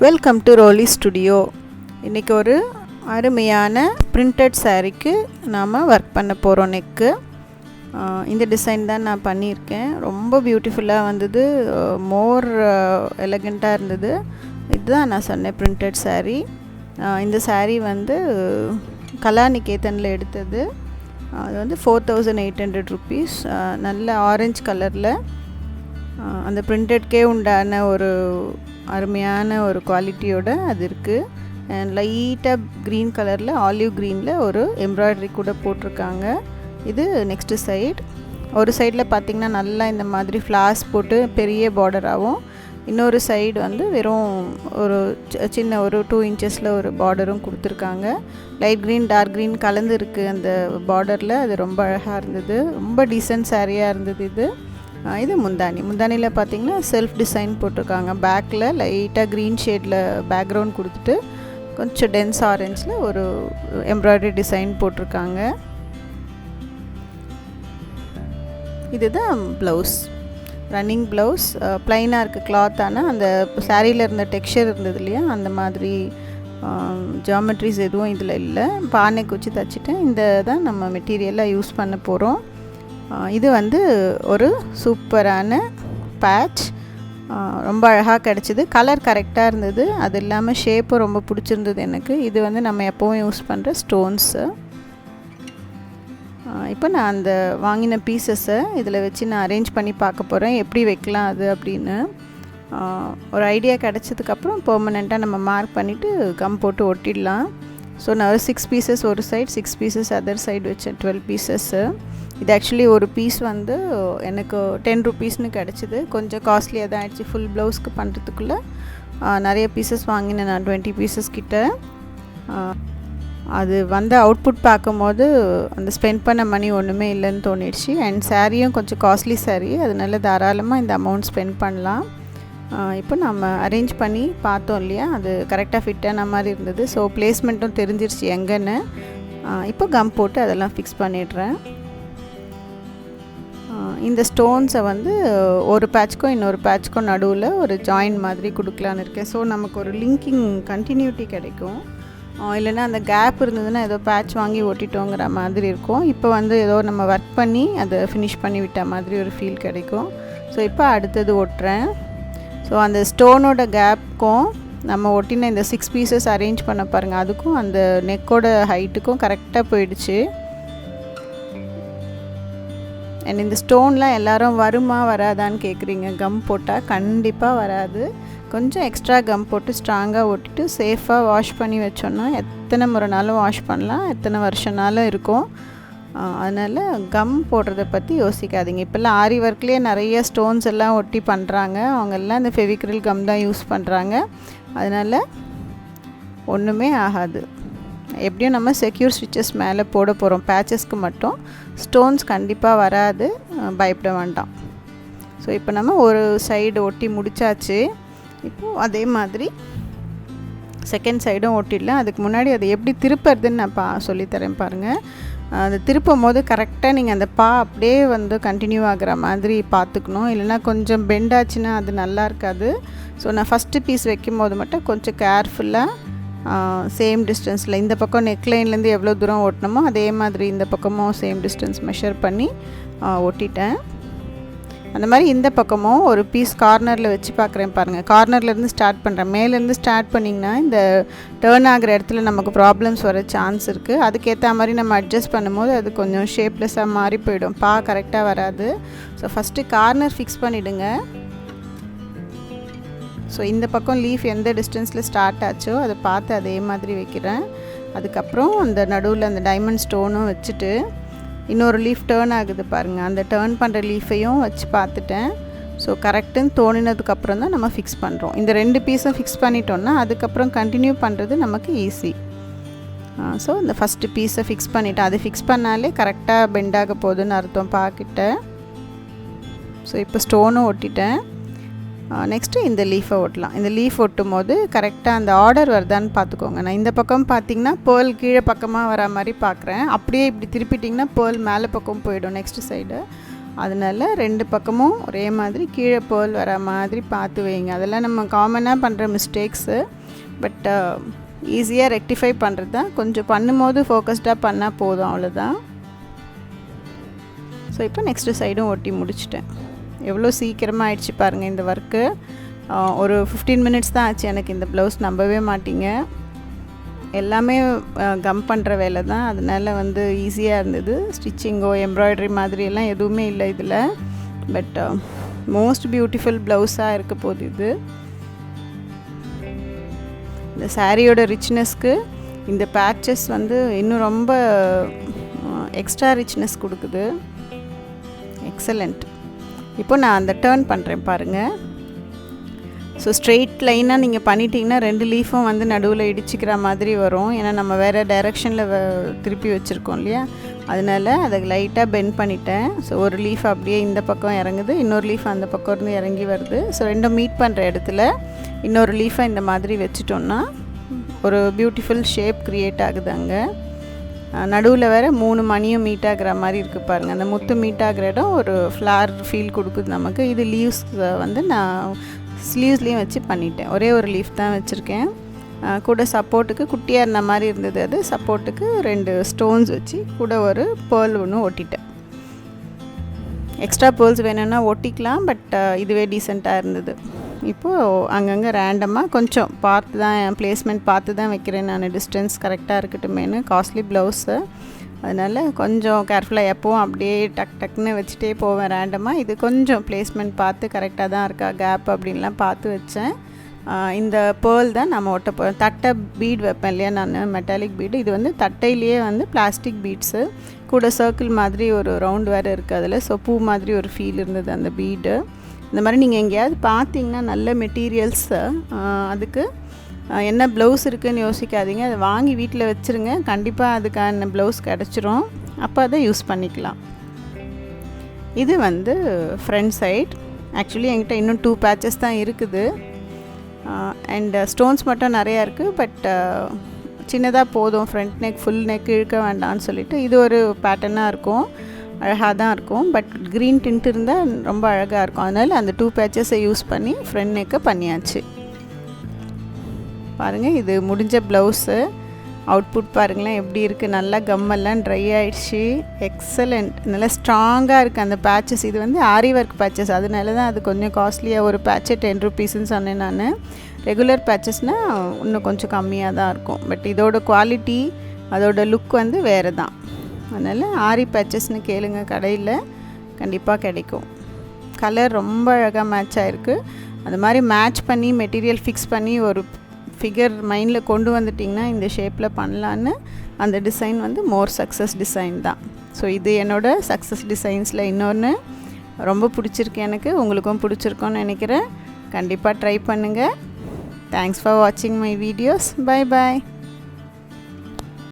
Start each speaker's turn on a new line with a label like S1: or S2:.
S1: Welcome to ரோலி studio. இன்றைக்கி ஒரு அருமையான பிரிண்டட் சாரீக்கு நாம் ஒர்க் பண்ண போகிறோம். நெக்கு இந்த டிசைன் தான் நான் பண்ணியிருக்கேன். ரொம்ப பியூட்டிஃபுல்லாக வந்தது, மோர் எலகண்ட்டாக இருந்தது. இதுதான் நான் சொன்னேன் பிரிண்டட் சாரீ. இந்த சாரீ வந்து கலாநிகேதனில் எடுத்தது. அது வந்து 4800 rupees. நல்ல ஆரஞ்சு கலரில் அந்த பிரிண்டட்கே உண்டான ஒரு அருமையான ஒரு குவாலிட்டியோட அது இருக்குது. அண்ட் லைட்டாக க்ரீன் கலரில் ஆலிவ் க்ரீனில் ஒரு எம்ப்ராய்டரி கூட போட்டிருக்காங்க. இது நெக்ஸ்ட்டு சைடு. ஒரு சைடில் பார்த்திங்கன்னா நல்லா இந்த மாதிரி ஃப்ளார்ஸ் போட்டு பெரிய பார்டராகவும், இன்னொரு சைடு வந்து வெறும் ஒரு சின்ன ஒரு 2 inches ஒரு பார்டரும் கொடுத்துருக்காங்க. லைட் க்ரீன் டார்க் க்ரீன் கலந்து இருக்குது அந்த பார்டரில். அது ரொம்ப அழகாக இருந்தது, ரொம்ப டீசென்ட் சாரியாக இருந்தது. இது முந்தானியில் பார்த்திங்கன்னா செல்ஃப் டிசைன் போட்டிருக்காங்க. பேக்கில் லைட்டாக க்ரீன் ஷேடில் பேக்ரவுண்ட் கொடுத்துட்டு கொஞ்சம் டென்ஸ் ஆரஞ்சில் ஒரு எம்ப்ராய்டரி டிசைன் போட்டிருக்காங்க. இதுதான் ப்ளவுஸ், ரன்னிங் ப்ளவுஸ். ப்ளைனாக இருக்குது கிளாத். ஆனால் அந்த சாரியில் இருந்த டெக்ஸ்சர் இருந்தது இல்லையா, அந்த மாதிரி ஜாமெட்ரிஸ் எதுவும் இதில் இல்லை. பானை குச்சி தச்சுட்டேன். இந்த தான் நம்ம மெட்டீரியலாக யூஸ் பண்ண போகிறோம். இது வந்து ஒரு சூப்பரான பேட்ச், ரொம்ப அழகாக கிடச்சிது. கலர் கரெக்டாக இருந்தது, அது இல்லாமல் ஷேப்பும் ரொம்ப பிடிச்சிருந்தது எனக்கு. இது வந்து நம்ம எப்போவும் யூஸ் பண்ணுற ஸ்டோன்ஸு. இப்போ நான் அந்த வாங்கின பீசஸை இதில் வச்சு நான் அரேஞ்ச் பண்ணி பார்க்க போகிறேன், எப்படி வைக்கலாம் அது அப்படின்னு. ஒரு ஐடியா கிடச்சதுக்கப்புறம் பெர்மனெண்ட்டாக நம்ம மார்க் பண்ணிவிட்டு கம் போட்டு ஒட்டிடலாம். ஸோ நான் ஒரு 6 pieces ஒரு சைடு, 6 pieces அதர் சைடு வச்சேன், 12 pieces. இது ஆக்சுவலி ஒரு பீஸ் வந்து எனக்கு 10 rupeesனு கிடச்சிது. கொஞ்சம் காஸ்ட்லியாக தான் ஆகிடுச்சு. ஃபுல் ப்ளவுஸ்க்கு பண்ணுறதுக்குள்ளே நிறைய பீசஸ் வாங்கினேன் நான், 20 pieces கிட்ட. அது வந்த அவுட்புட் பார்க்கும்போது அந்த ஸ்பெண்ட் பண்ண மணி ஒன்றுமே இல்லைன்னு தோணிடுச்சு. அண்ட் சாரியும் கொஞ்சம் காஸ்ட்லி சாரீ, அதனால தாராளமாக இந்த அமௌண்ட் ஸ்பெண்ட் பண்ணலாம். இப்போ நம்ம அரேஞ்ச் பண்ணி பார்த்தோம் இல்லையா, அது கரெக்டாக ஃபிட்டான மாதிரி இருந்தது. ஸோ பிளேஸ்மெண்ட்டும் தெரிஞ்சிருச்சு எங்கன்னு. இப்போ கம் போட்டு அதெல்லாம் ஃபிக்ஸ் பண்ணிடுறேன். இந்த ஸ்டோன்ஸை வந்து ஒரு பேட்ச்க்கும் இன்னொரு பேட்ச்க்கும் நடுவில் ஒரு ஜாயின் மாதிரி கொடுக்கலான்னு இருக்கேன். ஸோ நமக்கு ஒரு லிங்கிங் கண்டினியூட்டி கிடைக்கும். இல்லைன்னா அந்த கேப் இருந்ததுன்னா ஏதோ பேட்ச் வாங்கி ஒட்டிட்டோங்கிற மாதிரி இருக்கும். இப்போ வந்து ஏதோ நம்ம ஒர்க் பண்ணி அதை ஃபினிஷ் பண்ணி விட்ட மாதிரி ஒரு ஃபீல் கிடைக்கும். ஸோ இப்போ அடுத்தது ஒட்டுறேன். ஸோ அந்த ஸ்டோனோட கேப்புக்கும் நம்ம ஒட்டின இந்த 6 pieces அரேஞ்ச் பண்ண பாருங்கள், அதுக்கும் அந்த நெக்கோட ஹைட்டுக்கும் கரெக்டாக போயிடுச்சு. அண்ட் இந்த ஸ்டோன்லாம் எல்லோரும் வருமா வராதான்னு கேட்குறீங்க. கம் போட்டால் கண்டிப்பாக வராது. கொஞ்சம் எக்ஸ்ட்ரா கம் போட்டு ஸ்ட்ராங்காக ஒட்டிட்டு சேஃபாக வாஷ் பண்ணி வச்சோன்னா எத்தனை முறைனாலும் வாஷ் பண்ணலாம், எத்தனை வருஷனாலும் இருக்கும். அதனால் கம் போடுறத பற்றி யோசிக்காதீங்க. இப்போல்லாம் ஆரி ஒர்க்லேயே நிறைய ஸ்டோன்ஸ் எல்லாம் ஒட்டி பண்ணுறாங்க. அவங்கெல்லாம் இந்த ஃபெவிக்ரில் கம் தான் யூஸ் பண்ணுறாங்க. அதனால் ஒன்றுமே ஆகாது. எப்படியும் நம்ம செக்யூர் ஸ்டிச்சஸ் மேலே போட போகிறோம். பேச்சஸ்க்கு மட்டும் ஸ்டோன்ஸ் கண்டிப்பாக வராது, பயப்பட வேண்டாம். ஸோ இப்போ நம்ம ஒரு சைடு ஒட்டி முடித்தாச்சு. இப்போது அதே மாதிரி செகண்ட் சைடும் ஒட்டிடலாம். அதுக்கு முன்னாடி அதை எப்படி திருப்புறதுன்னு நான் சொல்லித்தரேன் பாருங்கள். அது திருப்பும் போது கரெக்டாக நீங்கள் அந்த அப்படியே வந்து கண்டினியூ ஆகிற மாதிரி பார்த்துக்கணும். இல்லைனா கொஞ்சம் பெண்ட் ஆச்சுன்னா அது நல்லா இருக்காது. ஸோ நான் ஃபஸ்ட்டு பீஸ் வைக்கும் போது மட்டும் கொஞ்சம் கேர்ஃபுல்லாக சேம் டிஸ்டன்ஸில் இந்த பக்கம் நெக்லைன்லேருந்து எவ்வளோ தூரம் ஓட்டணுமோ அதே மாதிரி இந்த பக்கமும் சேம் டிஸ்டன்ஸ் மெஷர் பண்ணி ஒட்டிட்டேன். அந்த மாதிரி இந்த பக்கமும் ஒரு பீஸ் கார்னரில் வச்சு பார்க்குறேன் பாருங்கள். கார்னர்லேருந்து ஸ்டார்ட் பண்ணுறேன். மேலேருந்து ஸ்டார்ட் பண்ணிங்கன்னா இந்த டேர்ன் ஆகிற இடத்துல நமக்கு ப்ராப்ளம்ஸ் வர சான்ஸ் இருக்குது. அதுக்கேற்ற மாதிரி நம்ம அட்ஜஸ்ட் பண்ணும்போது அது கொஞ்சம் ஷேப்லெஸ்ஸாக மாறி போயிடும், கரெக்டாக வராது. ஸோ ஃபஸ்ட்டு கார்னர் ஃபிக்ஸ் பண்ணிவிடுங்க. ஸோ இந்த பக்கம் லீஃப் எந்த டிஸ்டன்ஸில் ஸ்டார்ட் ஆச்சோ அதை பார்த்து அதே மாதிரி வைக்கிறேன். அதுக்கப்புறம் அந்த நடுவில் அந்த டைமண்ட் ஸ்டோனும் வச்சுட்டு இன்னொரு லீஃப் டேர்ன் ஆகுது பாருங்கள், அந்த டேர்ன் பண்ணுற லீஃபையும் வச்சு பார்த்துட்டேன். ஸோ கரெக்டுன்னு தோணினதுக்கப்புறம் தான் நம்ம ஃபிக்ஸ் பண்ணுறோம். இந்த 2 பீஸும் ஃபிக்ஸ் பண்ணிட்டோன்னா அதுக்கப்புறம் கண்டினியூ பண்ணுறது நமக்கு ஈஸி. ஸோ இந்த ஃபஸ்ட்டு பீஸை ஃபிக்ஸ் பண்ணிவிட்டேன். அது ஃபிக்ஸ் பண்ணாலே கரெக்டாக பெண்டாக போகுதுன்னு அர்த்தம் பாக்கிட்ட. ஸோ இப்போ ஸ்டோனும் ஒட்டிட்டேன். நெக்ஸ்ட்டு இந்த லீஃபை ஒட்டலாம். இந்த லீஃப் ஒட்டும் போது கரெக்டாக அந்த ஆர்டர் வருதான்னு பார்த்துக்கோங்க. நான் இந்த பக்கம் பார்த்திங்கன்னா பேர்ல் கீழே பக்கமாக வர மாதிரி பார்க்குறேன். அப்படியே இப்படி திருப்பிட்டிங்கன்னா பேர்ல் மேலே பக்கம் போயிடும் நெக்ஸ்ட் சைடு. அதனால 2 பக்கமும் ஒரே மாதிரி கீழே பேர்ல் வர மாதிரி பார்த்து வைங்க. அதெல்லாம் நம்ம காமனாக பண்ணுற மிஸ்டேக்ஸு. பட் ஈஸியாக ரெக்டிஃபை பண்ணுறது தான். கொஞ்சம் பண்ணும்போது ஃபோக்கஸ்டாக பண்ணால் போதும், அவ்வளோதான். ஸோ இப்போ நெக்ஸ்ட்டு சைடும் ஒட்டி முடிச்சிட்டேன். எவ்வளோ சீக்கிரமாக ஆயிடுச்சு பாருங்கள் இந்த ஒர்க்கு. ஒரு 15 மினிட்ஸ் தான் ஆச்சு எனக்கு இந்த ப்ளவுஸ், நம்பவே மாட்டிங்க. எல்லாமே கம் பண்ணுற வேலை தான், அதனால வந்து ஈஸியாக இருந்தது. ஸ்டிச்சிங்கோ எம்ப்ராய்டரி மாதிரியெல்லாம் எதுவுமே இல்லை இதில். பட் மோஸ்ட் பியூட்டிஃபுல் ப்ளவுஸாக இருக்க போகுது இது. இந்த சாரியோட ரிச்னஸ்க்கு இந்த பேட்சஸ் வந்து இன்னும் ரொம்ப எக்ஸ்ட்ரா ரிச்னஸ் கொடுக்குது. எக்ஸலண்ட். இப்போ நான் அந்த டர்ன் பண்ணுறேன் பாருங்கள். ஸோ ஸ்ட்ரெயிட் லைனாக நீங்கள் பண்ணிட்டீங்கன்னா 2 லீஃபும் வந்து நடுவில் இடிச்சிக்கிற மாதிரி வரும். ஏன்னா நம்ம வேறு டைரெக்ஷனில் திருப்பி வச்சுருக்கோம் இல்லையா, அதனால் அதை லைட்டாக பெண்ட் பண்ணிட்டேன். ஸோ ஒரு லீஃப் அப்படியே இந்த பக்கம் இறங்குது, இன்னொரு லீஃப் அந்த பக்கம் இருந்து இறங்கி வருது. ஸோ ரெண்டும் மீட் பண்ணுற இடத்துல இன்னொரு லீஃபை இந்த மாதிரி வச்சுட்டோன்னா ஒரு பியூட்டிஃபுல் ஷேப் க்ரியேட் ஆகுது. அங்கே நடுவில் வேறு 3 மணியும் மீட் ஆகிற மாதிரி இருக்குது பாருங்கள். அந்த முத்து மீட் ஆகிற இடம் ஒரு ஃப்ளார் ஃபீல் கொடுக்குது நமக்கு. இது லீவ்ஸ் வந்து நான் ஸ்லீவ்ஸ்லேயும் வச்சு பண்ணிட்டேன். ஒரே ஒரு லீஃப் தான் வச்சுருக்கேன். கூட சப்போர்ட்டுக்கு குட்டியாக இருந்த மாதிரி இருந்தது, அது சப்போர்ட்டுக்கு 2 ஸ்டோன்ஸ் வச்சு கூட ஒரு பேர்ல் ஒன்று ஒட்டிட்டேன். எக்ஸ்ட்ரா பேர்ல்ஸ் வேணும்னா ஒட்டிக்கலாம், பட் இதுவே டீசெண்டாக இருந்தது. இப்போது அங்கங்கே ரேண்டமாக கொஞ்சம் பார்த்து தான், பிளேஸ்மெண்ட் பார்த்து தான் வைக்கிறேன் நான். டிஸ்டன்ஸ் கரெக்டாக இருக்கட்டுமேனு. காஸ்ட்லி ப்ளவுஸு, அதனால் கொஞ்சம் கேர்ஃபுல்லாக எப்போவும் அப்படியே டக் டக்குன்னு வச்சுட்டே போவேன் ரேண்டமாக. இது கொஞ்சம் பிளேஸ்மெண்ட் பார்த்து கரெக்டாக தான் இருக்கா, கேப் அப்படின்லாம் பார்த்து வச்சேன். இந்த பேர்ல் தான் நம்ம ஒட்ட போகிறோம். தட்டை பீட் வைப்பேன் இல்லையா நான், மெட்டாலிக் பீடு. இது வந்து தட்டையிலேயே வந்து பிளாஸ்டிக் பீட்ஸு, கூட சர்க்கிள் மாதிரி ஒரு ரவுண்ட் வேறு இருக்குது அதில். ஸோ பூ மாதிரி ஒரு ஃபீல் இருந்தது அந்த பீடு. இந்த மாதிரி நீங்கள் எங்கேயாவது பார்த்தீங்கன்னா நல்ல மெட்டீரியல்ஸு, அதுக்கு என்ன ப்ளவுஸ் இருக்குதுன்னு யோசிக்காதீங்க, அதை வாங்கி வீட்டில் வச்சுருங்க. கண்டிப்பாக அதுக்கான ப்ளவுஸ் கிடச்சிரும், அப்போ அதை யூஸ் பண்ணிக்கலாம். இது வந்து ஃப்ரண்ட் சைட். ஆக்சுவலி என்கிட்ட இன்னும் 2 பேட்சஸ் தான் இருக்குது. அண்ட் ஸ்டோன்ஸ் மட்டும் நிறையா இருக்குது. பட் சின்னதாக போதும், ஃப்ரண்ட் நெக் ஃபுல் நெக் இழுக்க வேண்டாம்னு சொல்லிவிட்டு இது ஒரு பேட்டர்னாக இருக்கும், அழகாக தான் இருக்கும். பட் க்ரீன் டிண்ட் இருந்தால் ரொம்ப அழகாக இருக்கும். அதனால் அந்த 2 பேட்சஸை யூஸ் பண்ணி ஃப்ரண்ட் நெக்கை பண்ணியாச்சு. பாருங்கள், இது முடிஞ்ச ப்ளவுஸு. அவுட்புட் பாருங்களேன் எப்படி இருக்குது. நல்லா கம்மெல்லாம் ட்ரை ஆகிடுச்சு. எக்ஸலண்ட். நல்லா ஸ்ட்ராங்காக இருக்குது அந்த பேட்சஸ். இது வந்து ஆரி ஒர்க் பேட்சஸ், அதனால தான் அது கொஞ்சம் காஸ்ட்லியாக. ஒரு பேட்சை 10 ருபீஸ்ன்னு சொன்னேன் நான். ரெகுலர் பேட்சஸ்னால் இன்னும் கொஞ்சம் கம்மியாக தான் இருக்கும். பட் இதோட குவாலிட்டி, அதோட லுக் வந்து வேறு தான். அதனால் ஆரி பேட்சஸ்னு கேளுங்க, கடையில் கண்டிப்பாக கிடைக்கும். கலர் ரொம்ப அழகாக மேட்ச் ஆகிருக்கு. அது மாதிரி மேட்ச் பண்ணி மெட்டீரியல் ஃபிக்ஸ் பண்ணி ஒரு ஃபிகர் மைண்டில் கொண்டு வந்துட்டிங்கன்னா இந்த ஷேப்பில் பண்ணலான்னு அந்த டிசைன் வந்து மோர் சக்ஸஸ் டிசைன் தான். ஸோ இது என்னோடய சக்ஸஸ் டிசைன்ஸில் இன்னொன்று. ரொம்ப பிடிச்சிருக்கு எனக்கு, உங்களுக்கும் பிடிச்சிருக்கோன்னு நினைக்கிறேன். கண்டிப்பாக ட்ரை பண்ணுங்கள். தேங்க்ஸ் ஃபார் வாட்சிங் மை வீடியோஸ். Bye bye.